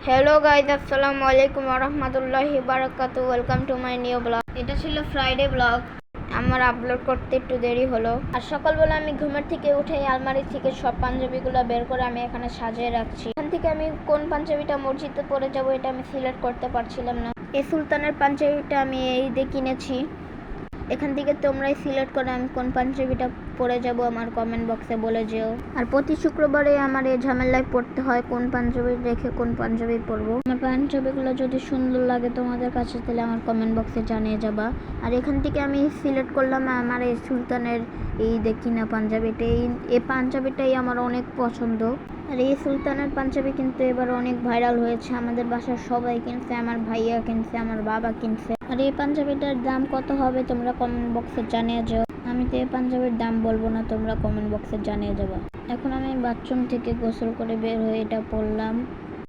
Hello guys, আসসালামু আলাইকুম রহমতুল্লাহি বারাকাতু। Welcome to my new blog. এটা ছিল ফ্রাইডে ব্লগ। আমার আপলোড করতে একটু দেরি হলো। আর সকালবেলা আমি ঘুমের থেকে উঠে আলমারি থেকে সব পাঞ্জাবিগুলো বের করে আমি এখানে সাজিয়ে রাখছি। এখান থেকে আমি কোন পাঞ্জাবিটা মসজিদে পরে যাব এটা আমি সিলেক্ট করতে পারছিলাম না। এই সুলতানের পাঞ্জাবিটা আমি এই দিয়ে কিনেছি। এখান থেকে তোমরাই সিলেক্ট করে আমি কোন পাঞ্জাবিটা পরে যাব আমার কমেন্ট বক্সে বলে যেও। আর প্রতি শুক্রবারে আমার এই ঝামেলায় পড়তে হয় কোন পাঞ্জাবি রেখে কোন পাঞ্জাবি পরবো। আমার পাঞ্জাবিগুলো যদি সুন্দর লাগে তোমাদের কাছে তাহলে আমার কমেন্ট বক্সে জানিয়ে যাবা। আর এখান থেকে আমি সিলেক্ট করলাম আমার এই সুলতানের এই দেখি না পাঞ্জাবিটা। এই পাঞ্জাবিটাই আমার অনেক পছন্দ। আর এই সুলতানের পাঞ্জাবি কিন্তু এবার অনেক ভাইরাল হয়েছে। আমাদের বাসার সবাই কিনছে, আমার ভাইয়া কিনছে, আমার বাবা কিনছে। আর এই পাঞ্জাবিটার দাম কত হবে তোমরা কমেন্ট বক্সে জানিয়ে যাও। আমি তো এই পাঞ্জাবির দাম বলবো না, তোমরা কমেন্ট বক্সে জানিয়ে যাবা। এখন আমি বাথরুম থেকে গোসল করে বের হয়ে এটা পরলাম।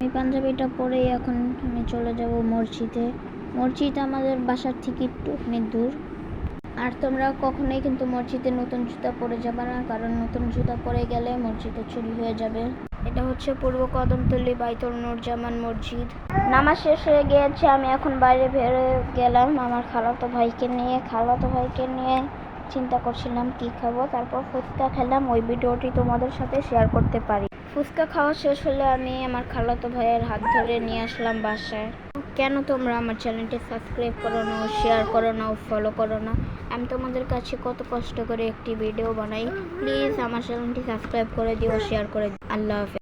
এই পাঞ্জাবিটা পরেই এখন আমি চলে যাব মসজিদে। মসজিদ আমাদের বাসার থেকে একটুখানি দূর। আর তোমরা কখনোই কিন্তু মসজিদে নতুন জুতা পরে যাবে না, কারণ নতুন জুতা পরে গেলে মসজিদে চুরি হয়ে যাবে। এটা হচ্ছে পূর্ব কদমতলী বাইতুল নূর জামান মসজিদ। নামাজ শেষ হয়ে গিয়েছে, আমি এখন বাইরে বের গেলাম আমার খালাতো ভাইকে নিয়ে চিন্তা করছিলাম কি খাবো। তারপর ফুচকা খেলাম, ওই ভিডিওটি তোমাদের সাথে শেয়ার করতে পারি। ফুচকা খাওয়া শেষ হলে আমি আমার খালাতো ভাইয়ের হাত ধরে নিয়ে আসলাম বাসায়। কেন তোমরা আমার চ্যানেলটি সাবস্ক্রাইব করো না, শেয়ার করো না, ফলো করো না? আমি তোমাদের কাছে কত কষ্ট করে একটি ভিডিও বানাই। প্লিজ আমার চ্যানেলটি সাবস্ক্রাইব করে দিও, শেয়ার করে দিও। আল্লাহ হাফেজ।